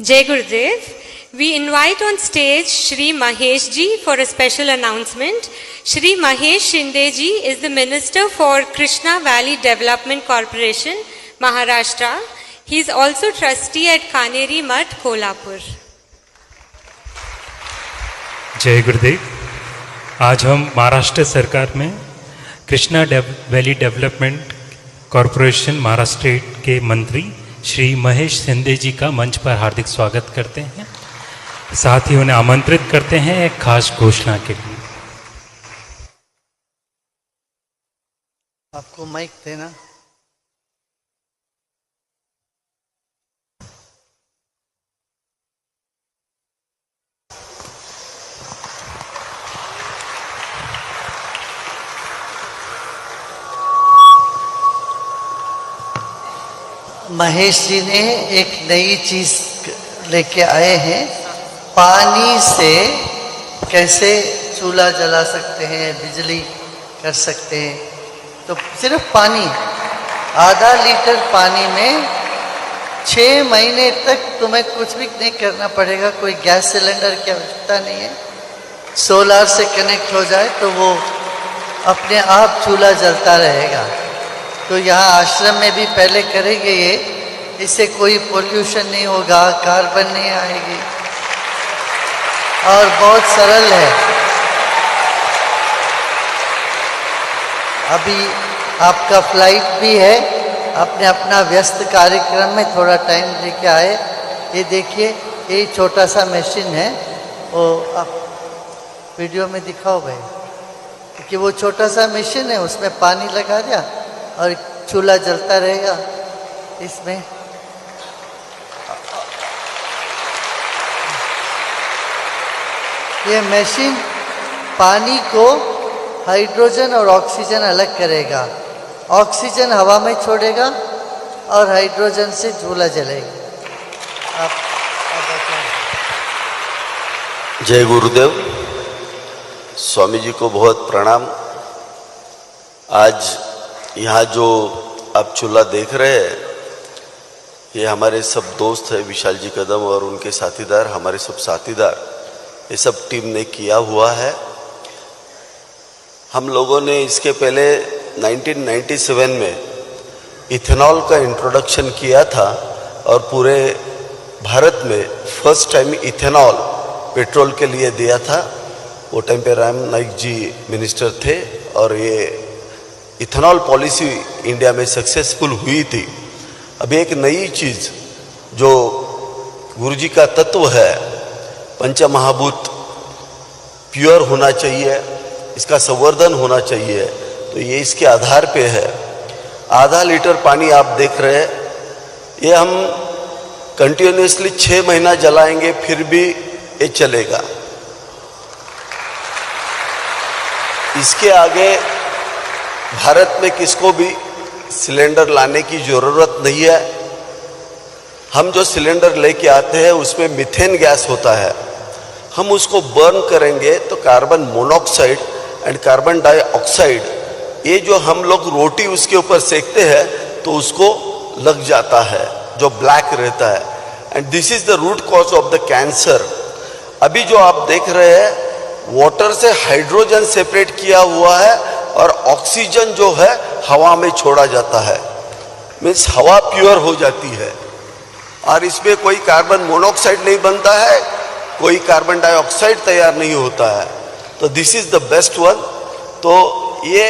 Jai Gurudev. We invite on stage Shri Mahesh ji for a special announcement. Shri Mahesh Shinde ji is the Minister for Krishna Valley Development Corporation, Maharashtra. He is also trustee at Kaneri Math, Kolhapur. जय गुरुदेव। आज हम महाराष्ट्र सरकार में Krishna valley development corporation Maharashtra के मंत्री श्री महेश शिंदे जी का मंच पर हार्दिक स्वागत करते हैं। साथ ही उन्हें आमंत्रित करते हैं एक खास घोषणा के लिए। आपको माइक देना। महेश जी ने एक नई चीज लेके आए हैं। पानी से कैसे चूल्हा जला सकते हैं, बिजली कर सकते हैं। तो सिर्फ पानी, आधा लीटर पानी में 6 महीने तक तुम्हें कुछ भी नहीं करना पड़ेगा। कोई गैस सिलेंडर की आवश्यकता नहीं है। सोलार से कनेक्ट हो जाए तो वो अपने आप चूल्हा जलता रहेगा। तो यहाँ आश्रम में भी पहले करेंगे ये, इससे कोई पोल्यूशन नहीं होगा, कार्बन नहीं आएगी और बहुत सरल है। अभी आपका फ्लाइट भी है, अपने अपना व्यस्त कार्यक्रम में थोड़ा टाइम लेके आए। ये देखिए, ये छोटा सा मशीन है, वो आप वीडियो में दिखाओ भाई, क्योंकि वो छोटा सा मशीन है, उसमें पानी लगा दिया और चूल्हा जलता रहेगा। इसमें ये मशीन पानी को हाइड्रोजन और ऑक्सीजन अलग करेगा। ऑक्सीजन हवा में छोड़ेगा और हाइड्रोजन से चूल्हा जलेगा। आप जय गुरुदेव। स्वामी जी को बहुत प्रणाम। आज यहाँ जो आप चूल्हा देख रहे हैं, ये हमारे सब दोस्त है, विशाल जी कदम और उनके साथीदार, हमारे सब साथीदार, ये सब टीम ने किया हुआ है। हम लोगों ने इसके पहले 1997 में इथेनॉल का इंट्रोडक्शन किया था और पूरे भारत में फर्स्ट टाइम इथेनॉल पेट्रोल के लिए दिया था। वो टाइम पे राम नाइक जी मिनिस्टर थे और ये इथेनॉल पॉलिसी इंडिया में सक्सेसफुल हुई थी। अभी एक नई चीज़ जो गुरुजी का तत्व है, पंचमहाभूत प्योर होना चाहिए, इसका संवर्धन होना चाहिए, तो ये इसके आधार पे है। आधा लीटर पानी आप देख रहे हैं, ये हम कंटिन्यूसली 6 महीना जलाएंगे फिर भी ये चलेगा। इसके आगे भारत में किसको भी सिलेंडर लाने की ज़रूरत नहीं है। हम जो सिलेंडर लेके आते हैं उसमें मीथेन गैस होता है। हम उसको बर्न करेंगे तो carbon monoxide and carbon dioxide, ये जो हम लोग रोटी उसके ऊपर सेकते हैं तो उसको लग जाता है, जो ब्लैक रहता है, and this is the root cause of the cancer. अभी जो आप देख रहे हैं, वाटर से हाइड्रोजन सेपरेट किया हुआ है और ऑक्सीजन जो है हवा में छोड़ा जाता है, मीन्स हवा प्योर हो जाती है और इसमें कोई कार्बन मोनोऑक्साइड नहीं बनता है, कोई कार्बन डाइऑक्साइड तैयार नहीं होता है। तो this is the best one. तो ये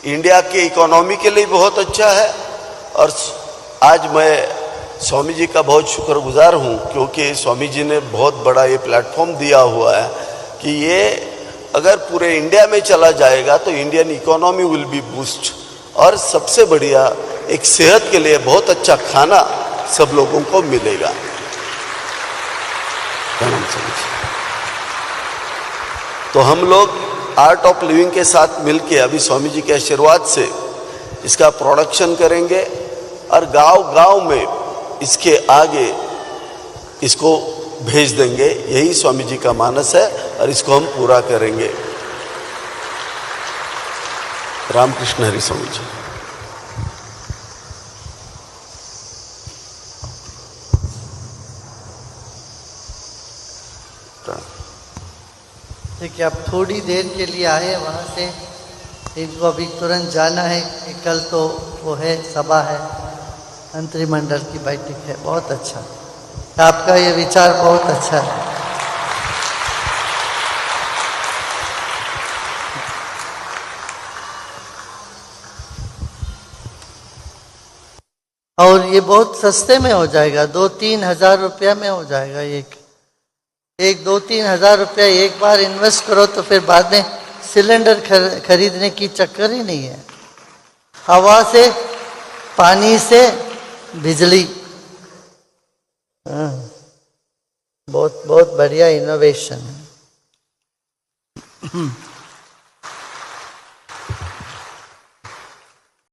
इंडिया के इकोनॉमी के लिए बहुत अच्छा है और आज मैं स्वामी जी का बहुत शुक्रगुजार हूँ, क्योंकि स्वामी जी ने बहुत बड़ा ये प्लेटफॉर्म दिया हुआ है कि ये अगर पूरे इंडिया में चला जाएगा तो Indian economy will be boost और सबसे बढ़िया एक सेहत के लिए बहुत अच्छा खाना सब लोगों को मिलेगा। तो हम लोग आर्ट ऑफ लिविंग के साथ मिलके अभी स्वामी जी के आशीर्वाद से इसका प्रोडक्शन करेंगे और गांव-गांव में इसके आगे इसको भेज देंगे। यही स्वामी जी का मानस है और इसको हम पूरा करेंगे। रामकृष्ण हरि स्वामी जी। देखिए आप थोड़ी देर के लिए आए वहाँ से, इनको अभी तुरंत जाना है कि कल तो वो है सभा है, मंत्रिमंडल की बैठक है। बहुत अच्छा, आपका ये विचार बहुत अच्छा है। और ये बहुत सस्ते में हो जाएगा, 2-3 हजार रुपया में हो जाएगा। एक 2-3 हजार रुपया एक बार इन्वेस्ट करो तो फिर बाद में सिलेंडर खरीदने की चक्कर ही नहीं है। हवा से, पानी से बिजली, बहुत बहुत बढ़िया इनोवेशन है।